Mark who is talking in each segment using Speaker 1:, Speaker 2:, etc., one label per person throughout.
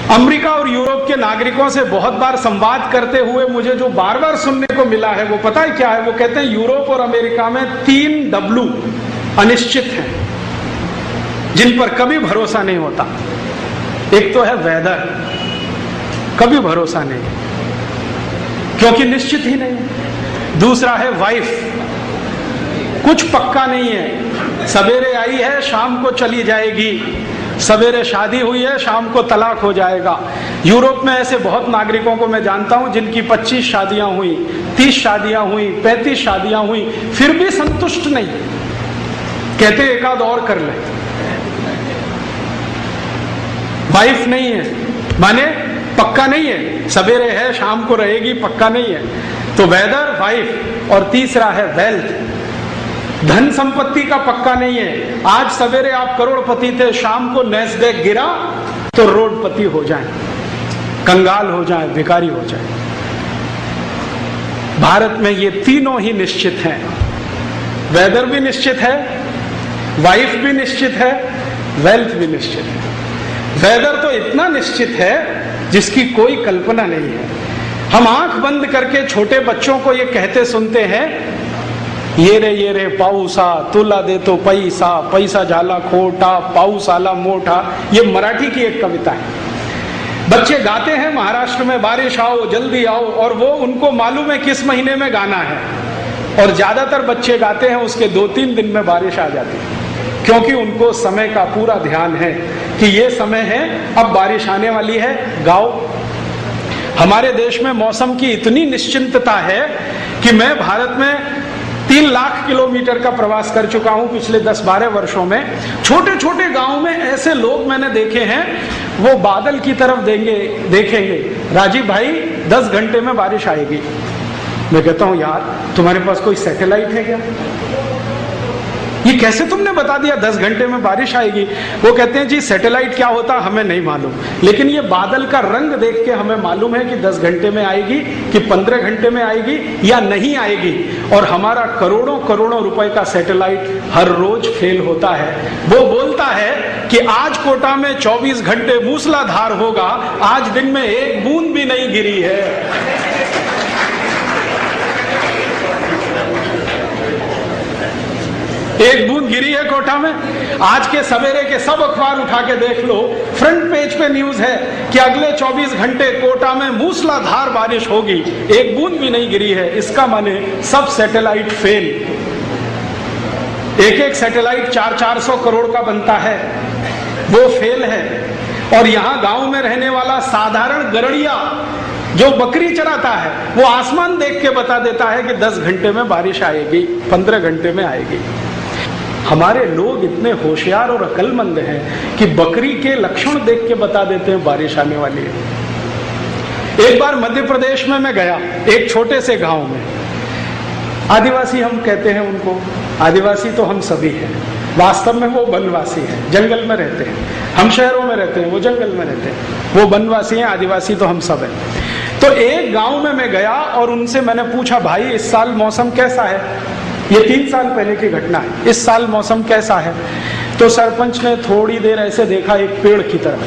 Speaker 1: America और Europe के नागरिकों से बहुत बार संवाद करते हुए मुझे जो बार बार सुनने को मिला है वो पता है क्या है? वो कहते हैं यूरोप और अमेरिका में 3 W अनिश्चित हैं, जिन पर कभी भरोसा नहीं होता। एक तो है वेदर, कभी भरोसा नहीं क्योंकि निश्चित ही नहीं। दूसरा है वाइफ, कुछ पक्का नहीं है, सवेरे आई है शाम को चली जाएगी, सवेरे शादी हुई है शाम को तलाक हो जाएगा। यूरोप में ऐसे बहुत नागरिकों को मैं जानता हूं जिनकी 25 शादियां हुई, 30 शादियां हुई, 35 शादियां हुई, फिर भी संतुष्ट नहीं, कहते एक आध और कर ले। वाइफ नहीं है माने पक्का नहीं है, सवेरे है शाम को रहेगी, पक्का नहीं है। तो वेदर, वाइफ, और तीसरा है वेल्थ, धन संपत्ति का पक्का नहीं है। आज सवेरे आप करोड़पति थे, शाम को नैस्डैक गिरा तो रोडपति हो जाए, कंगाल हो जाए, भिखारी हो जाए। भारत में ये तीनों ही निश्चित हैं, वेदर भी निश्चित है, वाइफ भी निश्चित है, वेल्थ भी निश्चित है। वेदर तो इतना निश्चित है जिसकी कोई कल्पना नहीं है। हम आंख बंद करके छोटे बच्चों को ये कहते सुनते हैं, ये रे पाऊसा तुला दे तो पैसा, पैसा झाला खोटा, पाऊस आला मोठा। ये मराठी की एक कविता है। बच्चे गाते हैं महाराष्ट्र में बारिश आओ जल्दी आओ, और वो उनको मालूम है किस महीने में गाना है, और ज्यादातर बच्चे गाते हैं उसके 2-3 दिन में बारिश आ जाती है, क्योंकि उनको समय का पूरा ध्यान है कि ये समय है, अब बारिश आने वाली है, गाओ। हमारे देश में मौसम की इतनी निश्चिंतता है कि मैं भारत में 3 लाख किलोमीटर का प्रवास कर चुका हूं पिछले 10-12 वर्षों में। छोटे छोटे गांव में ऐसे लोग मैंने देखे हैं, वो बादल की तरफ देखेंगे, राजीव भाई 10 घंटे में बारिश आएगी। मैं कहता हूं यार तुम्हारे पास कोई सैटेलाइट है क्या? ये कैसे तुमने बता दिया 10 घंटे में बारिश आएगी? वो कहते हैं जी सैटेलाइट क्या होता हमें नहीं मालूम, लेकिन ये बादल का रंग देख के हमें मालूम है कि 10 घंटे में आएगी कि 15 घंटे में आएगी या नहीं आएगी। और हमारा करोड़ों करोड़ों रुपए का सैटेलाइट हर रोज फेल होता है। वो बोलता है कि आज कोटा में 24 घंटे मूसलाधार होगा, आज दिन में एक बूंद भी नहीं गिरी है। एक बूंद गिरी है कोटा में? आज के सवेरे के सब अखबार उठा के देख लो, फ्रंट पेज पे न्यूज है कि अगले 24 घंटे कोटा में मूसलाधार बारिश होगी, एक बूंद भी नहीं गिरी है। इसका माने सब सैटेलाइट फेल। एक सैटेलाइट 400 करोड़ का बनता है, वो फेल है। और यहां गांव में रहने वाला साधारण गरड़िया जो बकरी चराता है, वो आसमान देख के बता देता है कि 10 घंटे में बारिश आएगी, 15 घंटे में आएगी। हमारे लोग इतने होशियार और अक्लमंद हैं कि बकरी के लक्षण देख के बता देते हैं बारिश आने वाली है। एक बार मध्य प्रदेश में मैं गया, एक छोटे से गांव में। आदिवासी हम कहते हैं उनको, आदिवासी तो हम सभी हैं, वास्तव में वो वनवासी हैं, जंगल में रहते हैं। हम शहरों में रहते हैं, वो जंगल में रहते हैं। वो वनवासी हैं, आदिवासी तो हम सब हैं। तो एक गांव में मैं गया और उनसे मैंने पूछा, भाई इस साल मौसम कैसा है? ये 3 साल पहले की घटना है। इस साल मौसम कैसा है? तो सरपंच ने थोड़ी देर ऐसे देखा एक पेड़ की तरफ,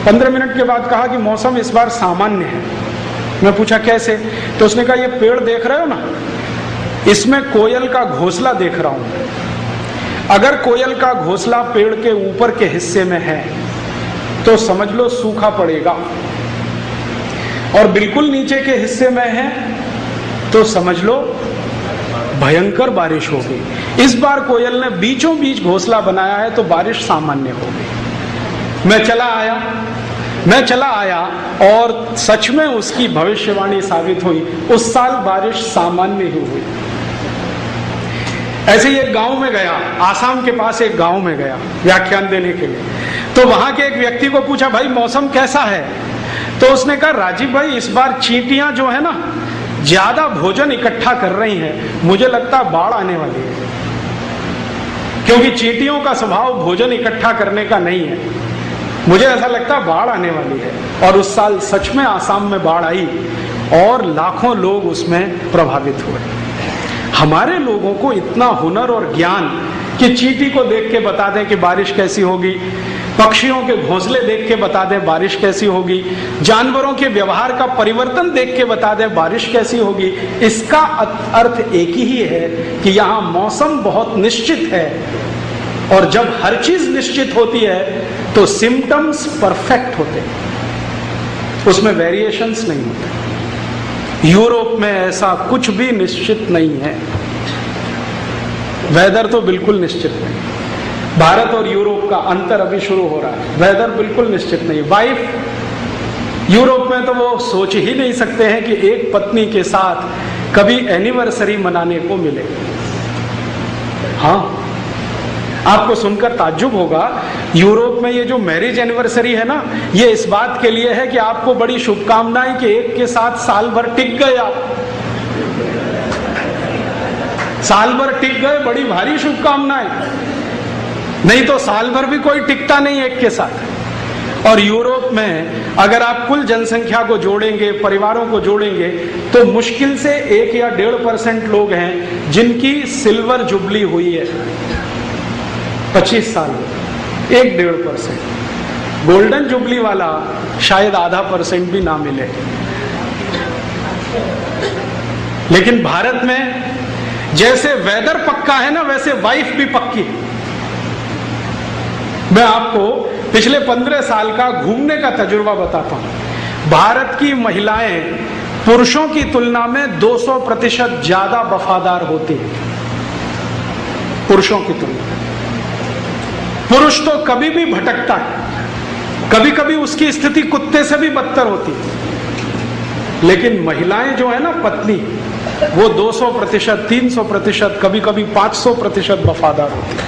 Speaker 1: 15 मिनट के बाद कहा कि मौसम इस बार सामान्य है। मैं पूछा कैसे? तो उसने कहा ये पेड़ देख रहे हो ना, इसमें कोयल का घोंसला देख रहा हूं। अगर कोयल का घोंसला पेड़ के ऊपर के हिस्से में है तो समझ लो सूखा पड़ेगा, और बिल्कुल नीचे के हिस्से में है तो समझ लो भयंकर बारिश होगी। इस बार कोयल ने बीचों बीच घोंसला बनाया है तो बारिश सामान्य होगी। मैं चला आया और सच में उसकी भविष्यवाणी साबित हुई। उस साल बारिश सामान्य ही हुई। ऐसे ही एक गांव में गया, आसाम के पास एक गांव में गया व्याख्यान देने के लिए। तो वहां के एक व्यक्ति को पूछा, भाई मौसम कैसा है? तो उसने कहा, राजीव भाई इस बार चींटियां जो है ना ज्यादा भोजन इकट्ठा कर रही हैं, मुझे लगता है बाढ़ आने वाली है, क्योंकि चींटियों का स्वभाव भोजन इकट्ठा करने का नहीं है। मुझे ऐसा लगता है बाढ़ आने वाली है। और उस साल सच में आसाम में बाढ़ आई और लाखों लोग उसमें प्रभावित हुए। हमारे लोगों को इतना हुनर और ज्ञान कि चींटी को देख के बता दें कि बारिश कैसी होगी, पक्षियों के घोंसले देख के बता दें बारिश कैसी होगी, जानवरों के व्यवहार का परिवर्तन देख के बता दें बारिश कैसी होगी। इसका अर्थ एक ही है कि यहाँ मौसम बहुत निश्चित है, और जब हर चीज निश्चित होती है तो सिम्टम्स परफेक्ट होते हैं, उसमें वेरिएशंस नहीं होते। यूरोप में ऐसा कुछ भी निश्चित नहीं है, वेदर तो बिल्कुल निश्चित नहीं। भारत और यूरोप का अंतर अभी शुरू हो रहा है, वेदर बिल्कुल निश्चित नहीं। वाइफ यूरोप में तो वो सोच ही नहीं सकते हैं कि एक पत्नी के साथ कभी एनिवर्सरी मनाने को मिले। हाँ, आपको सुनकर ताज्जुब होगा, यूरोप में ये जो मैरिज एनिवर्सरी है ना, ये इस बात के लिए है कि आपको बड़ी शुभकामनाएं कि एक के साथ साल भर टिक गए आप, साल भर टिक गए, बड़ी भारी शुभकामनाएं। नहीं तो साल भर भी कोई टिकता नहीं एक के साथ। और यूरोप में अगर आप कुल जनसंख्या को जोड़ेंगे, परिवारों को जोड़ेंगे, तो मुश्किल से 1 या 1.5% लोग हैं जिनकी सिल्वर जुबली हुई है 25 साल में, 1-1.5%। गोल्डन जुबली वाला शायद 0.5% भी ना मिले। लेकिन भारत में जैसे वेदर पक्का है ना, वैसे वाइफ भी पक्की है। मैं आपको पिछले 15 साल का घूमने का तजुर्बा बताता हूं। भारत की महिलाएं पुरुषों की तुलना में 200% ज्यादा वफादार होती हैं, पुरुषों की तुलना। पुरुष तो कभी भी भटकता है, कभी कभी उसकी स्थिति कुत्ते से भी बदतर होती है, लेकिन महिलाएं जो है ना, पत्नी, वो 200%, 300%, कभी कभी 500% वफादार होती है।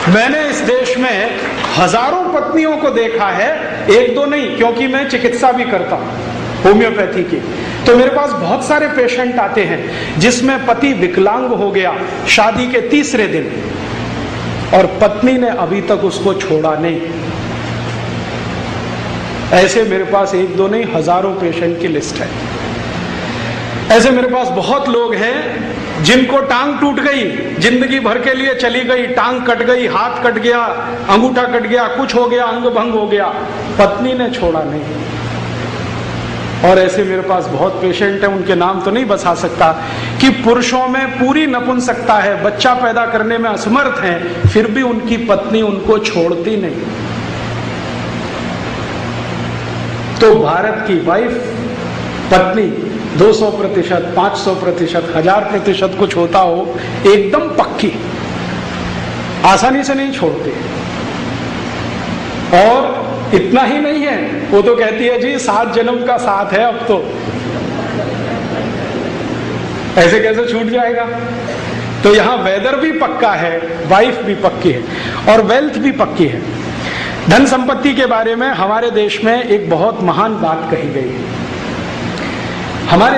Speaker 1: मैंने इस देश में हजारों पत्नियों को देखा है, एक दो नहीं, क्योंकि मैं चिकित्सा भी करता हूं होम्योपैथी की। तो मेरे पास बहुत सारे पेशेंट आते हैं जिसमें पति विकलांग हो गया शादी के 3रे दिन, और पत्नी ने अभी तक उसको छोड़ा नहीं। ऐसे मेरे पास एक दो नहीं, हजारों पेशेंट की लिस्ट है। ऐसे मेरे पास बहुत लोग हैं जिनको टांग टूट गई, जिंदगी भर के लिए चली गई, टांग कट गई, हाथ कट गया, अंगूठा कट गया, कुछ हो गया, अंग भंग हो गया, पत्नी ने छोड़ा नहीं। और ऐसे मेरे पास बहुत पेशेंट हैं, उनके नाम तो नहीं बता सकता, कि पुरुषों में पूरी नपुंसकता है, बच्चा पैदा करने में असमर्थ हैं, फिर भी उनकी पत्नी उनको छोड़ती नहीं। तो भारत की वाइफ, पत्नी 200%, 500%, 1000% कुछ होता हो, एकदम पक्की, आसानी से नहीं छोड़ती। और इतना ही नहीं है, वो तो कहती है जी 7 जन्म का साथ है अब तो, ऐसे कैसे छूट जाएगा। तो यहां वेदर भी पक्का है, वाइफ भी पक्की है, और वेल्थ भी पक्की है। धन संपत्ति के बारे में हमारे देश में एक बहुत महान बात कही गई है। हमारे